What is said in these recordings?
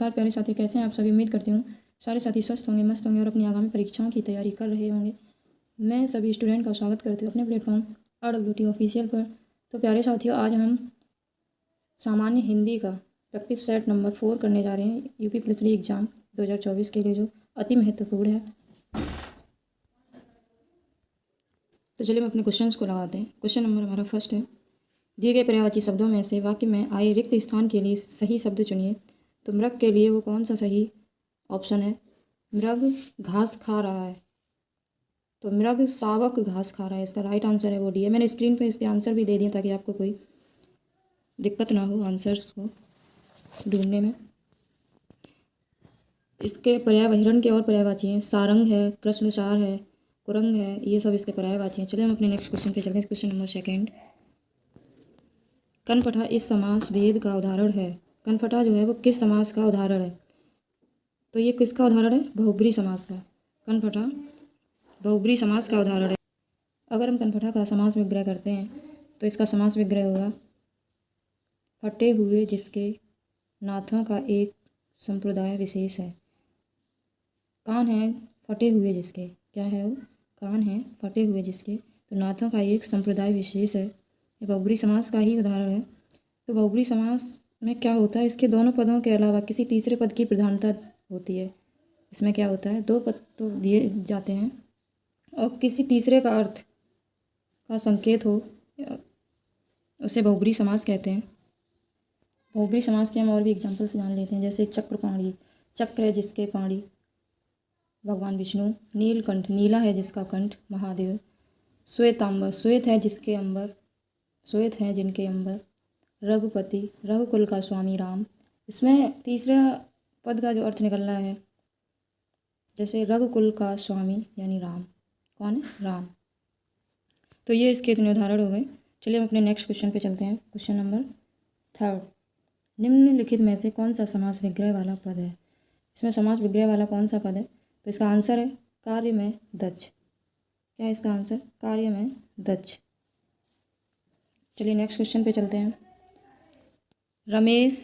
नमस्कार प्यारे साथी, कैसे हैं आप सभी। उम्मीद करती हूँ सारे साथी स्वस्थ होंगे, मस्त होंगे और अपनी आगामी परीक्षाओं की तैयारी कर रहे होंगे। मैं सभी स्टूडेंट का स्वागत करती हूँ अपने प्लेटफॉर्म RWT ऑफिशियल पर। तो प्यारे साथियों, आज हम सामान्य हिंदी का प्रैक्टिस सेट नंबर 4 करने जा रहे हैं UP+3 एग्ज़ाम 2024 के लिए, जो अति महत्वपूर्ण है। तो चलिए हम अपने क्वेश्चंस को लगाते हैं। क्वेश्चन नंबर हमारा फर्स्ट है, दिए गए पर्यायवाची शब्दों में से वाक्य में आए रिक्त स्थान के लिए सही शब्द चुनिए। तो मृग के लिए वो कौन सा सही ऑप्शन है? मृग घास खा रहा है, तो मृग शावक घास खा रहा है। इसका राइट आंसर है वो डी है। मैंने स्क्रीन पे इसके आंसर भी दे दिए ताकि आपको कोई दिक्कत ना हो आंसर्स को ढूंढने में। इसके पर्याय हिरण के और पर्यायवाची हैं, सारंग है, कृष्णसार है, कुरंग है, ये सब इसके पर्यायवाची हैं। चलिए हम अपने नेक्स्ट क्वेश्चन पे चलते हैं। क्वेश्चन नंबर सेकेंड, कनपटा इस समास भेद का उदाहरण है। कनपटा जो है वो किस समास का उदाहरण है? तो ये किसका उदाहरण है? बहुब्री समास का। कनपटा बहुब्री समास का उदाहरण है। अगर हम कनपटा का समास विग्रह करते हैं तो इसका समास विग्रह होगा, फटे हुए जिसके नाथों का एक संप्रदाय विशेष है। कान है फटे हुए जिसके, क्या है वो? कान है फटे हुए जिसके, तो नाथों का एक संप्रदाय विशेष है। ये बहुब्री समास का ही उदाहरण है। तो बहुब्री समास में क्या होता है, इसके दोनों पदों के अलावा किसी तीसरे पद की प्रधानता होती है। इसमें क्या होता है, दो पद तो दिए जाते हैं और किसी तीसरे का अर्थ का संकेत हो, उसे बहुब्री समास कहते हैं। बहुब्री समास के हम और भी एग्जाम्पल्स जान लेते हैं, जैसे चक्रपाणी, चक्र है जिसके पाणी भगवान विष्णु। नीलकंठ, नीला है जिसका कंठ महादेव। श्वेतांबर, श्वेत है जिसके अंबर, श्वेत हैं जिनके अंबर। रघुपति, रघुकुल का स्वामी राम। इसमें तीसरा पद का जो अर्थ निकलना है, जैसे रघुकुल का स्वामी यानी राम, कौन है? राम। तो ये इसके इतने उदाहरण हो गए। चलिए हम अपने नेक्स्ट क्वेश्चन पे चलते हैं। क्वेश्चन नंबर थर्ड, निम्नलिखित में से कौन सा समास विग्रह वाला पद है? इसमें समास विग्रह वाला कौन सा पद है? तो इसका आंसर है कार्य में दक्ष। क्या है इसका आंसर? कार्य में दक्ष। चलिए नेक्स्ट क्वेश्चन पे चलते हैं। रमेश,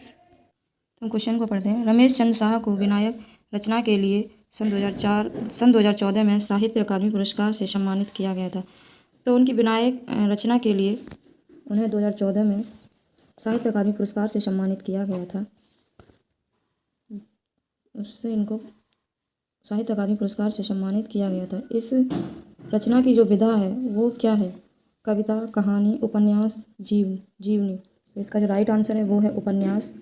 हम क्वेश्चन को पढ़ते हैं। रमेश चंद्र शाह को विनायक रचना के लिए सन 2014 में साहित्य अकादमी पुरस्कार से सम्मानित किया गया था। तो उनकी विनायक रचना के लिए उन्हें 2014 में साहित्य अकादमी पुरस्कार से सम्मानित किया गया था। उससे इनको साहित्य अकादमी पुरस्कार से सम्मानित किया गया था। इस रचना की जो विधा है वो क्या है? कविता, कहानी, उपन्यास, जीवनी। तो इसका जो राइट आंसर है वो है उपन्यास।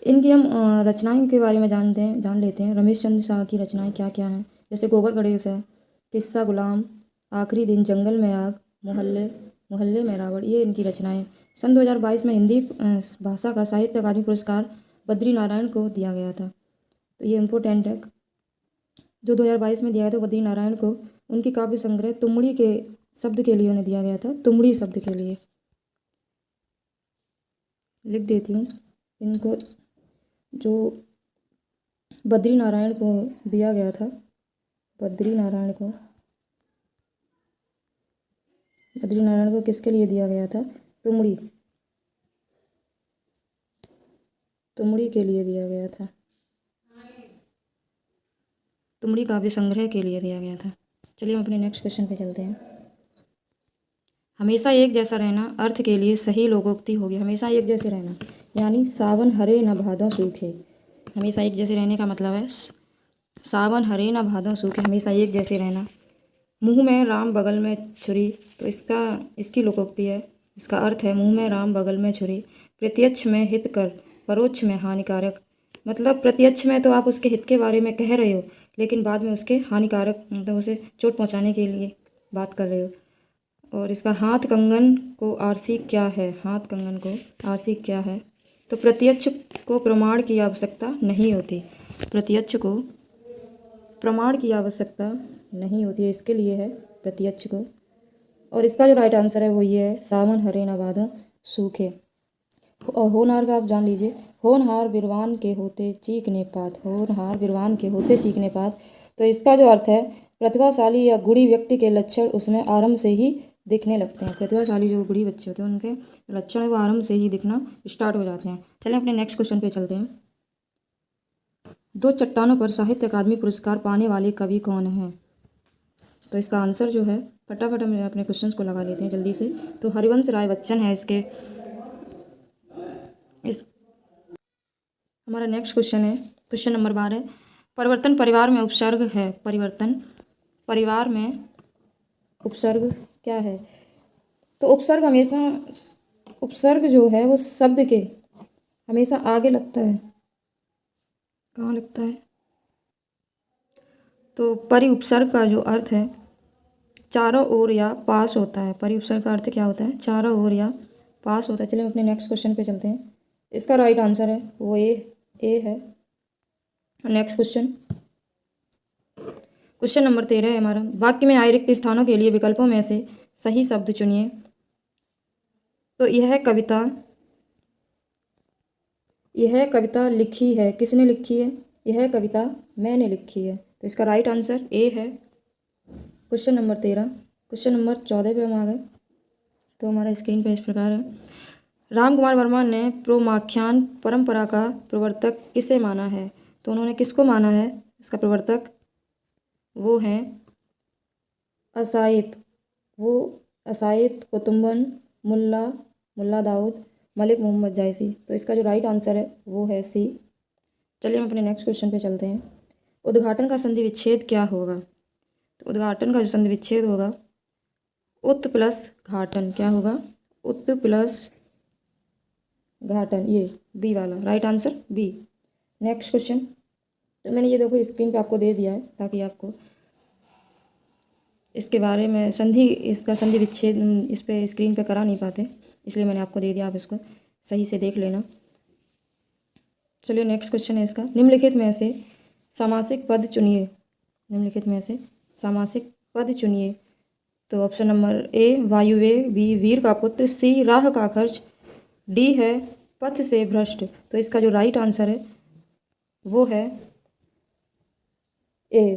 इनकी हम रचनाओं के बारे में जान लेते हैं। रमेश चंद्र शाह की रचनाएं क्या क्या हैं, जैसे गोबर गणेश है, किस्सा गुलाम, आखिरी दिन, जंगल में आग, मोहल्ले में रावण, ये इनकी रचनाएं। सन 2022 में हिंदी भाषा का साहित्य अकादमी पुरस्कार बद्री नारायण को दिया गया था। तो ये इम्पोर्टेंट है, जो 2022 में दिया गया था बद्री नारायण को। उनकी काव्य संग्रह तुमड़ी के शब्द के लिए उन्हें दिया गया था, तुमड़ी शब्द के लिए। लिख देती हूँ इनको, जो बद्री नारायण को दिया गया था, बद्री नारायण को किसके लिए दिया गया था? तुमड़ी के लिए दिया गया था, तुमड़ी काव्य संग्रह के लिए दिया गया था। चलिए हम अपने नेक्स्ट क्वेश्चन पे चलते हैं। हमेशा एक जैसा रहना अर्थ के लिए सही लोकोक्ति होगी। हमेशा एक जैसे रहना यानी सावन हरे न भादों सूखे। हमेशा एक जैसे रहने का मतलब है सावन हरे न भादों सूखे, हमेशा एक जैसे रहना। मुंह में राम बगल में छुरी, तो इसकी लोकोक्ति है, इसका अर्थ है मुंह में राम बगल में छुरी। प्रत्यक्ष में हित कर, परोक्ष में हानिकारक। मतलब प्रत्यक्ष में तो आप उसके हित के बारे में कह रहे हो, लेकिन बाद में उसके हानिकारक, मतलब उसे चोट पहुंचाने के लिए बात कर रहे हो। और इसका हाथ कंगन को आरसी क्या है? हाथ कंगन को आरसी क्या है? तो प्रत्यक्ष को प्रमाण की आवश्यकता नहीं होती, प्रत्यक्ष को प्रमाण की आवश्यकता नहीं होती है, इसके लिए है प्रत्यक्ष को। और इसका जो राइट आंसर है वो ये है, सावन हरे न भादों सूखे। और होनहार का आप जान लीजिए, होनहार बिरवान के होते चीकने पात, होनहार बिरवान के होते चीकने पात। तो इसका जो अर्थ है, प्रतिभाशाली या गुणी व्यक्ति के लक्षण उसमें आरंभ से ही दिखने लगते हैं। प्रतिभाशाली जो गुणी बच्चे होते हैं उनके लक्षण है वो आरंभ से ही दिखना स्टार्ट हो जाते हैं। चलिए अपने नेक्स्ट क्वेश्चन पे चलते हैं। दो चट्टानों पर साहित्य अकादमी पुरस्कार पाने वाले कवि कौन हैं? तो इसका आंसर जो है, फटाफट हम अपने क्वेश्चंस को लगा लेते हैं जल्दी से। तो हरिवंश राय बच्चन है इसके। हमारा नेक्स्ट क्वेश्चन है क्वेश्चन नंबर 12। परिवर्तन परिवार में उपसर्ग है। परिवर्तन परिवार में उपसर्ग क्या है? तो उपसर्ग जो है वो शब्द के हमेशा आगे लगता है। कहाँ लगता है? तो परि उपसर्ग का जो अर्थ है चारों ओर या पास होता है। परि उपसर्ग का अर्थ क्या होता है? चारों ओर या पास होता है। चलिए हम अपने नेक्स्ट क्वेश्चन पे चलते हैं। इसका राइट आंसर है वो ए है। नेक्स्ट क्वेश्चन नंबर 13 है हमारा। वाक्य में आए रिक्त स्थानों के लिए विकल्पों में से सही शब्द चुनिए। तो यह कविता लिखी है। किसने लिखी है? यह कविता मैंने लिखी है। तो इसका राइट आंसर ए है। Question number 13। क्वेश्चन नंबर 14 पे हम आ गए। तो हमारा स्क्रीन पे इस प्रकार है। राम कुमार वर्मा ने प्रोमाख्यान परंपरा का प्रवर्तक किसे माना है? तो उन्होंने किसको माना है इसका प्रवर्तक? वो हैं असायत कुतुम्बन, मुल्ला दाऊद, मलिक मोहम्मद जायसी। तो इसका जो राइट आंसर है वो है सी। चलिए हम अपने नेक्स्ट क्वेश्चन पे चलते हैं। उद्घाटन का संधि विच्छेद क्या होगा? तो उद्घाटन का जो संधि विच्छेद होगा उत प्लस घाटन। क्या होगा? उत प्लस घाटन। ये बी वाला right answer B. Next question. तो मैंने ये देखो स्क्रीन पे आपको दे दिया है ताकि आपको इसके बारे में इसका संधि विच्छेद इस पे स्क्रीन पे करा नहीं पाते, इसलिए मैंने आपको दे दिया। आप इसको सही से देख लेना। चलिए नेक्स्ट क्वेश्चन है इसका। निम्नलिखित में से सामासिक पद चुनिए। निम्नलिखित में से सामासिक पद चुनिए। तो ऑप्शन नंबर ए वायुवेग, बी वीर का पुत्र, सी राह का खर्च, डी है पथ से भ्रष्ट। तो इसका जो राइट आंसर है वो है ए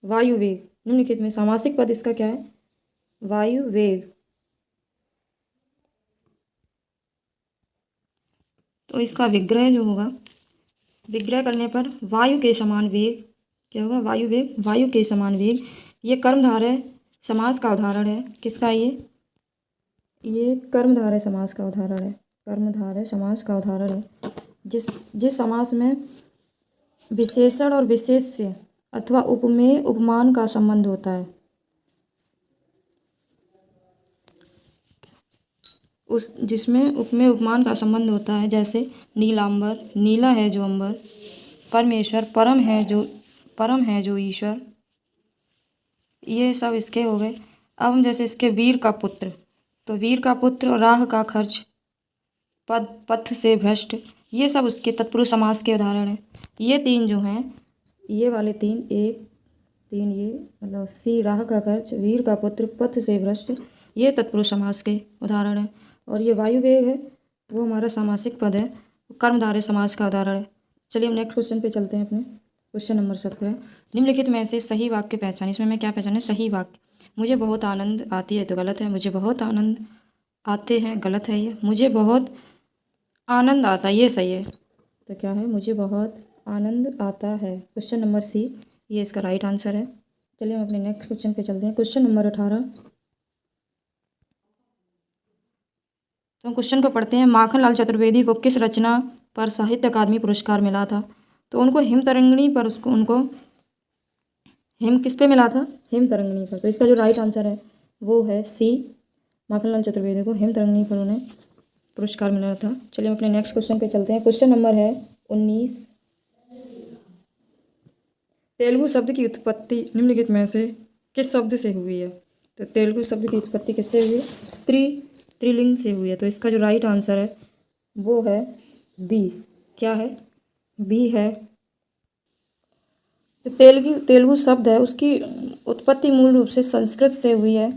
वायुवेग। निम्नलिखित में सामासिक पद इसका क्या है? वायुवेग। तो इसका विग्रह जो होगा, विग्रह करने पर वायु के समान वेग। क्या होगा? वायुवेग, वायु के समान वेग। ये कर्मधारय समास का उदाहरण है। किसका? ये कर्मधारय समास का उदाहरण है। कर्मधारय समास का उदाहरण है जिस समास में विशेषण और विशेष्य अथवा उपमेय उपमान का संबंध होता है। जिसमें उपमेय उपमान का संबंध होता है। जैसे नीलांबर, नीला है जो अंबर, परमेश्वर, परम है जो ईश्वर। ये सब इसके हो गए। अब हम जैसे इसके वीर का पुत्र, तो वीर का पुत्र, राह का खर्च, पथ से भ्रष्ट, ये सब उसके तत्पुरुष समास के उदाहरण हैं। ये तीन जो हैं, ये वाले तीन, ये मतलब सी राह का खर्च, वीर का पुत्र, पथ से भ्रष्ट, ये तत्पुरुष समास के उदाहरण हैं। और ये वायुवेग है वो हमारा सामासिक पद है, कर्मधारय समास का उदाहरण है। चलिए हम नेक्स्ट क्वेश्चन पे चलते हैं अपने। Question number 17। निम्नलिखित में से सही वाक्य पहचान। इसमें मैं क्या पहचाने? सही वाक्य। मुझे बहुत आनंद आती है तो गलत है। मुझे बहुत आनंद आते हैं गलत है। ये मुझे बहुत आनंद आता है ये सही है। तो क्या है? मुझे बहुत आनंद आता है। क्वेश्चन नंबर सी ये इसका राइट आंसर है। चलिए हम अपने नेक्स्ट क्वेश्चन पे चलते हैं। Question number 18। तो हम क्वेश्चन को पढ़ते हैं। माखनलाल चतुर्वेदी को किस रचना पर साहित्य अकादमी पुरस्कार मिला था? तो उनको हिमतरंगिणी पर हिम किस पे मिला था? हिमतरंगिणी पर। तो इसका जो राइट आंसर है वो है सी। माखनलाल चतुर्वेदी को हिमतरंगिणी पर उन्हें पुरस्कार मिला था। चलिए हम अपने नेक्स्ट क्वेश्चन पे चलते हैं। क्वेश्चन नंबर है 19। तेलुगु शब्द की उत्पत्ति निम्नलिखित में से किस शब्द से हुई है? तो तेलुगु शब्द की उत्पत्ति किससे हुई है? त्रिलिंग से हुई है। तो इसका जो राइट आंसर है वो है बी। क्या है? बी है। तो तेलुगु शब्द है उसकी उत्पत्ति मूल रूप से संस्कृत से हुई है।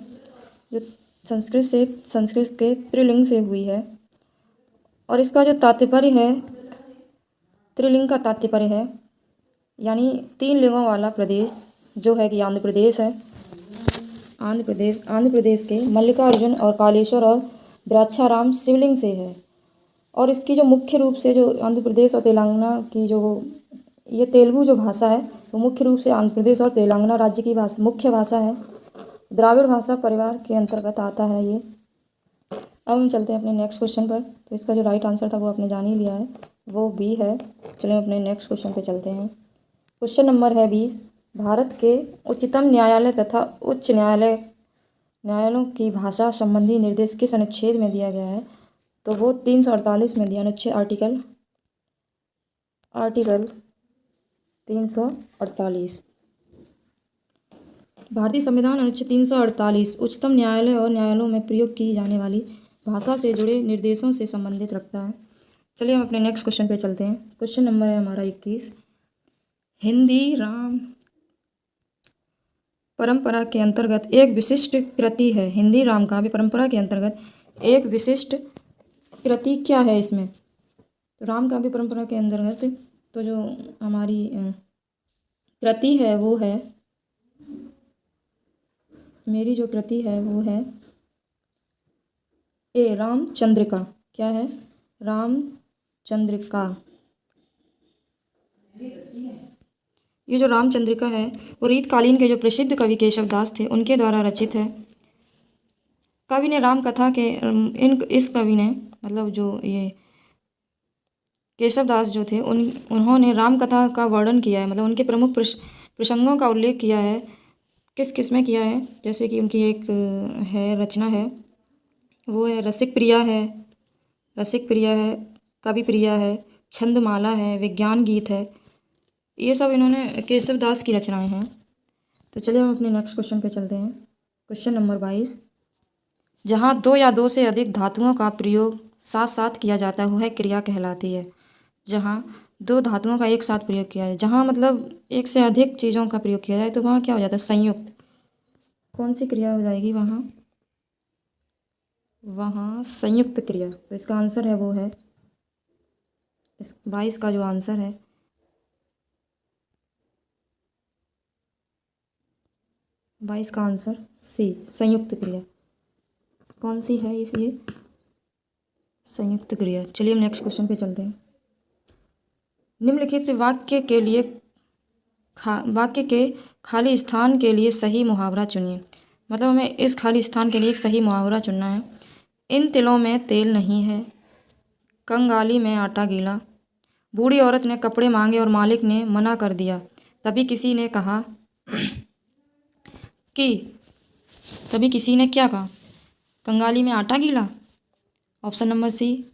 जो संस्कृत के त्रिलिंग से हुई है। और इसका जो तात्पर्य है, त्रिलिंग का तात्पर्य है यानी 3 लिंगों वाला प्रदेश जो है कि आंध्र प्रदेश है। आंध्र प्रदेश के मल्लिकार्जुन और कालेश्वर और द्राक्षाराम शिवलिंग से है। और इसकी जो मुख्य रूप से जो आंध्र प्रदेश और तेलंगाना की जो ये तेलुगु जो भाषा है वो मुख्य रूप से आंध्र प्रदेश और तेलंगाना राज्य की मुख्य भाषा है। द्राविड़ भाषा परिवार के अंतर्गत आता है ये। अब हम चलते हैं अपने नेक्स्ट क्वेश्चन पर। तो इसका जो राइट आंसर था वो आपने जान ही लिया है, वो बी है। चलिए अपने नेक्स्ट क्वेश्चन पे चलते हैं। क्वेश्चन नंबर है 20। भारत के उच्चतम न्यायालय तथा उच्च न्यायालयों की भाषा संबंधी निर्देश किस अनुच्छेद में दिया गया है? तो वो 348 में दिया, अनुच्छेद आर्टिकल 348। भारतीय संविधान अनुच्छेद 348 उच्चतम न्यायालय और न्यायालयों में प्रयोग की जाने वाली भाषा से जुड़े निर्देशों से संबंधित रखता है। चलिए हम अपने नेक्स्ट क्वेश्चन पे चलते हैं। क्वेश्चन नंबर है हमारा 21। हिंदी राम परंपरा के अंतर्गत एक विशिष्ट कृति है। हिंदी राम काव्य परंपरा के अंतर्गत एक विशिष्ट कृति क्या है इसमें? तो राम काव्य परंपरा के अंतर्गत तो जो हमारी कृति है वो है, मेरी जो कृति है वो है ए रामचंद्रिका। क्या है? रामचंद्रिका। ये जो रामचंद्रिका है वो रीतकालीन के जो प्रसिद्ध कवि केशव दास थे उनके द्वारा रचित है। कवि ने राम कथा के इस कवि ने मतलब जो ये केशव दास जो थे उन्होंने राम कथा का वर्णन किया है, मतलब उनके प्रमुख प्रसंगों का उल्लेख किया है। किस किस में किया है? जैसे कि उनकी एक है रचना है, वो है रसिक प्रिया है, कवि प्रिया है, छंदमाला है, विज्ञान गीत है। ये सब इन्होंने केशव दास की रचनाएं हैं। तो चलिए हम अपने नेक्स्ट क्वेश्चन पे चलते हैं। Question number 22। जहाँ दो या दो से अधिक धातुओं का प्रयोग साथ साथ किया जाता है वह क्रिया कहलाती है। जहाँ दो धातुओं का एक साथ प्रयोग किया जाए, जहाँ मतलब एक से अधिक चीज़ों का प्रयोग किया जाए तो वहाँ क्या हो जाता है? संयुक्त। कौन सी क्रिया हो जाएगी वहाँ? वहाँ संयुक्त क्रिया। तो इसका आंसर है वो है इस 22 का जो आंसर है 22 का आंसर सी, संयुक्त क्रिया। कौन सी है ये? संयुक्त क्रिया। चलिए हम नेक्स्ट क्वेश्चन पे चलते हैं। निम्नलिखित वाक्य के खाली स्थान के लिए सही मुहावरा चुनिए। मतलब हमें इस खाली स्थान के लिए एक सही मुहावरा चुनना है। इन तिलों में तेल नहीं है, कंगाली में आटा गीला, बूढ़ी औरत ने कपड़े मांगे और मालिक ने मना कर दिया, तभी किसी ने क्या कहा? कंगाली में आटा गीला। ऑप्शन नंबर सी,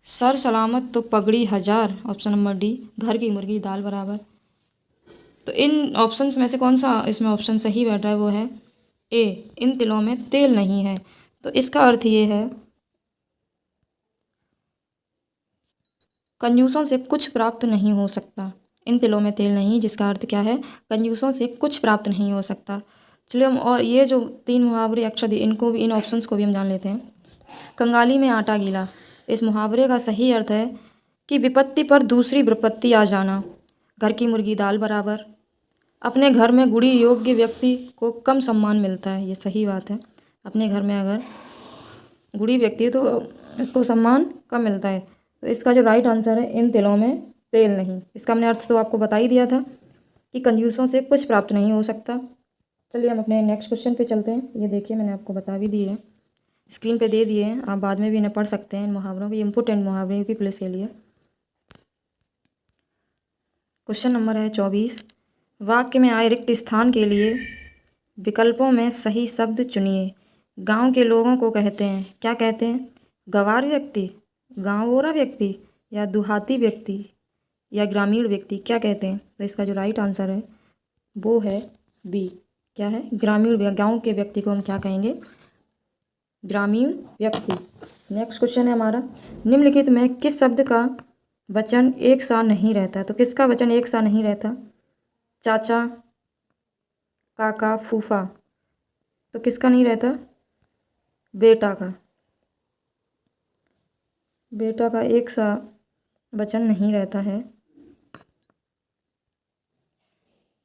सर सलामत तो पगड़ी हजार। ऑप्शन नंबर डी, घर की मुर्गी दाल बराबर। तो इन ऑप्शंस में से कौन सा इसमें ऑप्शन सही बैठ रहा है? वो है ए, इन तिलों में तेल नहीं है। तो इसका अर्थ ये है कंजूसों से कुछ प्राप्त नहीं हो सकता। इन तिलों में तेल नहीं, जिसका अर्थ क्या है? कंजूसों से कुछ प्राप्त नहीं हो सकता। चलिए हम और ये जो 3 मुहावरे अक्षर दिए इनको भी, इन ऑप्शंस को भी हम जान लेते हैं। कंगाली में आटा गीला, इस मुहावरे का सही अर्थ है कि विपत्ति पर दूसरी विपत्ति आ जाना। घर की मुर्गी दाल बराबर, अपने घर में गुड़ी योग्य व्यक्ति को कम सम्मान मिलता है। ये सही बात है। अपने घर में अगर गुड़ी व्यक्ति है तो उसको सम्मान कम मिलता है। तो इसका जो राइट आंसर है इन तिलों में तेल नहीं। इसका हमने अर्थ तो आपको बता ही दिया था कि कंजूसों से कुछ प्राप्त नहीं हो सकता। चलिए हम अपने नेक्स्ट क्वेश्चन पे चलते हैं। ये देखिए मैंने आपको बता भी दिए हैं, स्क्रीन पे दे दिए हैं, आप बाद में भी इन्हें पढ़ सकते हैं। इन मुहावरों के इम्पोर्टेंट मुहावरे यूपी पुलिस के लिए। क्वेश्चन नंबर है 24। वाक्य में आए रिक्त स्थान के लिए विकल्पों में सही शब्द चुनिए। गांव के लोगों को कहते हैं, क्या कहते हैं? गंवार व्यक्ति, गांवोरा व्यक्ति, या देहाती व्यक्ति, या ग्रामीण व्यक्ति, क्या कहते हैं? तो इसका जो राइट आंसर है वो है बी। क्या है? ग्रामीण। गांव के व्यक्ति को हम क्या कहेंगे? ग्रामीण व्यक्ति। नेक्स्ट क्वेश्चन है हमारा, निम्नलिखित में किस शब्द का वचन एक सा नहीं रहता? तो किसका वचन एक सा नहीं रहता? चाचा, काका, फूफा। तो किसका नहीं रहता? बेटा का। बेटा का एक सा वचन नहीं रहता है।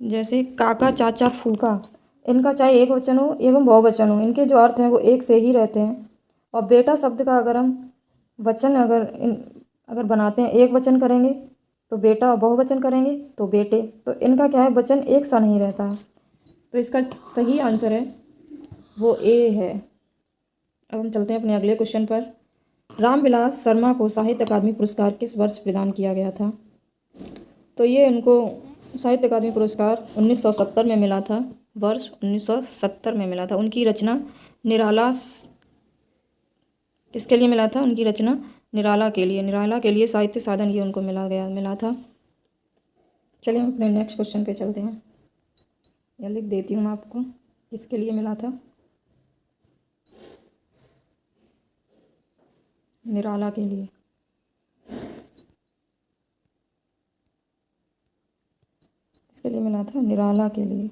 जैसे काका, चाचा, फूफा, इनका चाहे एक वचन हो एवं बहुवचन हो, इनके जो अर्थ हैं वो एक से ही रहते हैं। और बेटा शब्द का अगर हम वचन अगर बनाते हैं, एक वचन करेंगे तो बेटा, बहुवचन करेंगे तो बेटे, तो इनका क्या है, वचन एक सा नहीं रहता है। तो इसका सही आंसर है वो ए है। अब हम चलते हैं अपने अगले क्वेश्चन पर। रामविलास शर्मा को साहित्य अकादमी पुरस्कार किस वर्ष प्रदान किया गया था? तो ये उनको साहित्य अकादमी पुरस्कार 1970 में मिला था, वर्ष 1970 में मिला था। उनकी रचना निराला, किसके लिए मिला था? उनकी रचना निराला के लिए साहित्य साधन ये उनको मिला था। चलिए हम अपने नेक्स्ट क्वेश्चन पे चलते हैं। या लिख देती हूँ मैं आपको किसके लिए मिला था। निराला के लिए। किसके लिए मिला था? निराला के लिए।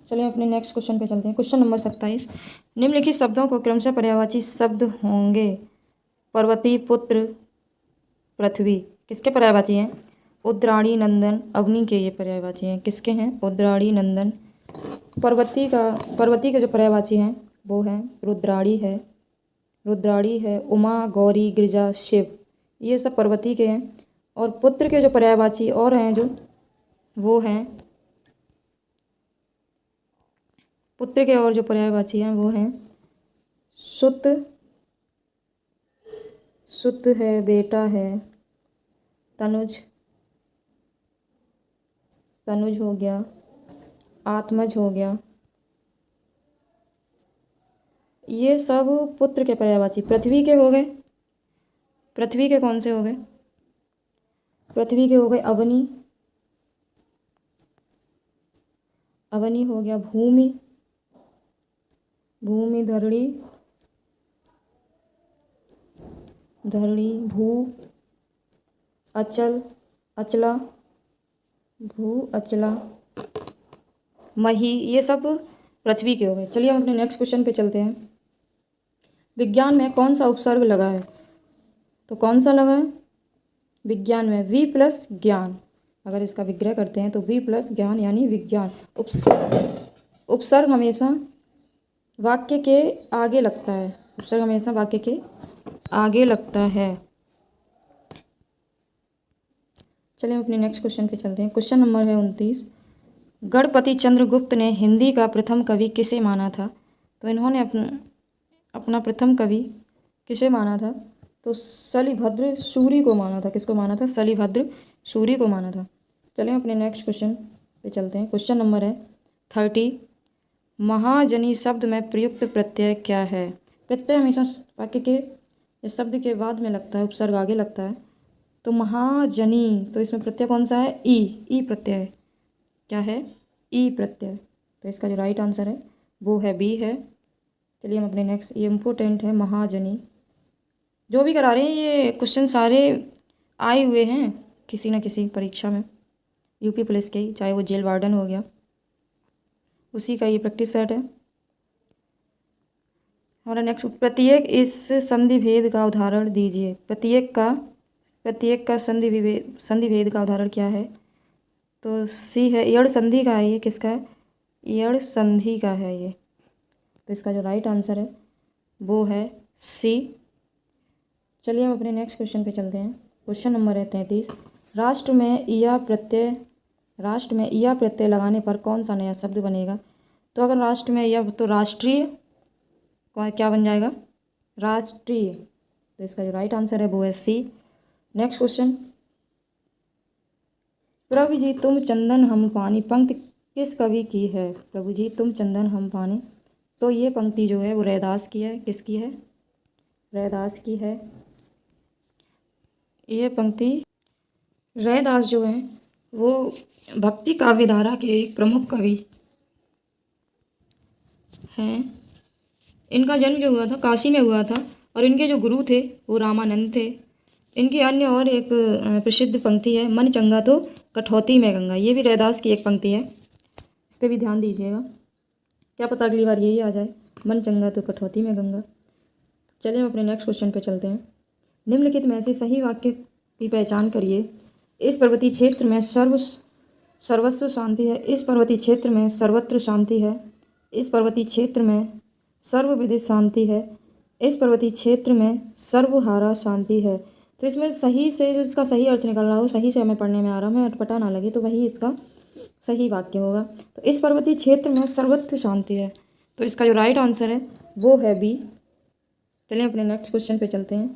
चलिए अपने नेक्स्ट क्वेश्चन पे चलते हैं। Question number 27। निम्नलिखित शब्दों को क्रमशः पर्यायवाची शब्द होंगे। पर्वती, पुत्र, पृथ्वी किसके पर्यायवाची हैं? उद्राणी, नंदन, अवनी के ये पर्यायवाची हैं। किसके हैं? उद्राणी, नंदन। पर्वती के जो पर्यायवाची हैं वो हैं रुद्राणी है, उमा, गौरी, गिरिजा, शिव, ये सब पर्वती के हैं। और पुत्र के जो पर्यायवाची और हैं जो वो हैं, पुत्र के और जो पर्यायवाची हैं वो हैं सुत है, बेटा है, तनुज हो गया, आत्मज हो गया, ये सब पुत्र के पर्यायवाची। पृथ्वी के हो गए, पृथ्वी के कौन से हो गए? पृथ्वी के हो गए अवनी हो गया, भूमि, धरणी, भू, अचला, मही, ये सब पृथ्वी के हो गए। चलिए हम अपने नेक्स्ट क्वेश्चन पे चलते हैं। विज्ञान में कौन सा उपसर्ग लगा है? तो कौन सा लगा है विज्ञान में? वी प्लस ज्ञान। अगर इसका विग्रह करते हैं तो वी प्लस ज्ञान यानी विज्ञान। उपसर्ग हमेशा वाक्य के आगे लगता है। उपसर्ग हमेशा वाक्य के आगे लगता है। चलिए हम अपने नेक्स्ट क्वेश्चन पे चलते हैं। क्वेश्चन नंबर है 29। गणपति चंद्रगुप्त ने हिंदी का प्रथम कवि किसे माना था? तो इन्होंने अपना प्रथम कवि किसे माना था? तो शलिभद्र सूरी को माना था। किसको माना था? शलिभद्र सूरी को माना था। चलिए अपने नेक्स्ट क्वेश्चन पे चलते हैं। क्वेश्चन नंबर है 30। महाजनी शब्द में प्रयुक्त प्रत्यय क्या है? प्रत्यय हमेशा वाक्य के इस शब्द के बाद में लगता है, उपसर्ग आगे लगता है। तो महाजनी, तो इसमें प्रत्यय कौन सा है? ई प्रत्यय। क्या है? ई प्रत्यय। तो इसका जो राइट आंसर है वो है बी है। चलिए हम अपने नेक्स्ट, ये इम्पोर्टेंट है महाजनी। जो भी करा रहे हैं ये क्वेश्चन सारे आए हुए हैं किसी न किसी परीक्षा में, यूपी पुलिस के ही, चाहे वो जेल वार्डन हो गया, उसी का ये प्रैक्टिस सेट है। हमारा नेक्स्ट, प्रत्येक इस संधि भेद का उदाहरण दीजिए। प्रत्येक का संधि भेद का उदाहरण क्या है? तो सी है, यड़ संधि का है। ये किसका है? यड़ संधि का है ये। तो इसका जो राइट आंसर है वो है सी। चलिए हम अपने नेक्स्ट क्वेश्चन पे चलते हैं। क्वेश्चन नंबर है 33। राष्ट्र में या प्रत्यय लगाने पर कौन सा नया शब्द बनेगा? तो अगर राष्ट्र में या, तो राष्ट्रीय, क्या बन जाएगा? राष्ट्रीय। तो इसका जो राइट आंसर है वो है सी। नेक्स्ट क्वेश्चन, प्रभु जी तुम चंदन हम पानी पंक्ति किस कवि की है? प्रभु जी तुम चंदन हम पानी, तो ये पंक्ति जो है वो रैदास की है। किसकी है? रैदास की है। ये पंक्ति रैदास जो है वो भक्ति काव्यधारा के एक प्रमुख कवि हैं। इनका जन्म जो हुआ था काशी में हुआ था, और इनके जो गुरु थे वो रामानंद थे। इनकी अन्य और एक प्रसिद्ध पंक्ति है, मन चंगा तो कठौती में गंगा। ये भी रैदास की एक पंक्ति है, इस पर भी ध्यान दीजिएगा, क्या पता अगली बार यही आ जाए, मन चंगा तो कठौती में गंगा। चलिए हम अपने नेक्स्ट क्वेश्चन पे चलते हैं। निम्नलिखित में से सही वाक्य की पहचान करिए। इस पर्वतीय क्षेत्र में सर्वस्व शांति है। इस पर्वतीय क्षेत्र में सर्वत्र शांति है। इस पर्वतीय क्षेत्र में सर्वविदित शांति है। इस पर्वतीय क्षेत्र में सर्वहारा शांति है। तो इसमें सही से जो इसका सही अर्थ निकल रहा हो, सही से हमें पढ़ने में आ रहा है, हमें अटपटा ना लगे, तो वही इसका सही वाक्य होगा। तो इस पर्वतीय क्षेत्र में सर्वत्र शांति है, तो इसका जो राइट आंसर है वो है बी। चलिए अपने नेक्स्ट क्वेश्चन पे चलते हैं।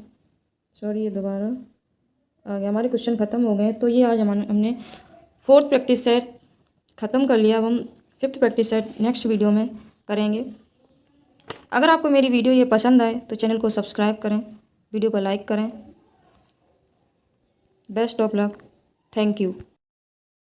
सॉरी, ये दोबारा आ गया, हमारे क्वेश्चन ख़त्म हो गए। तो ये आज हमने 4th प्रैक्टिस सेट ख़त्म कर लिया। अब हम 5th practice set next video में करेंगे। अगर आपको मेरी वीडियो ये पसंद आए तो चैनल को सब्सक्राइब करें, वीडियो को लाइक करें। Best of luck, thank you.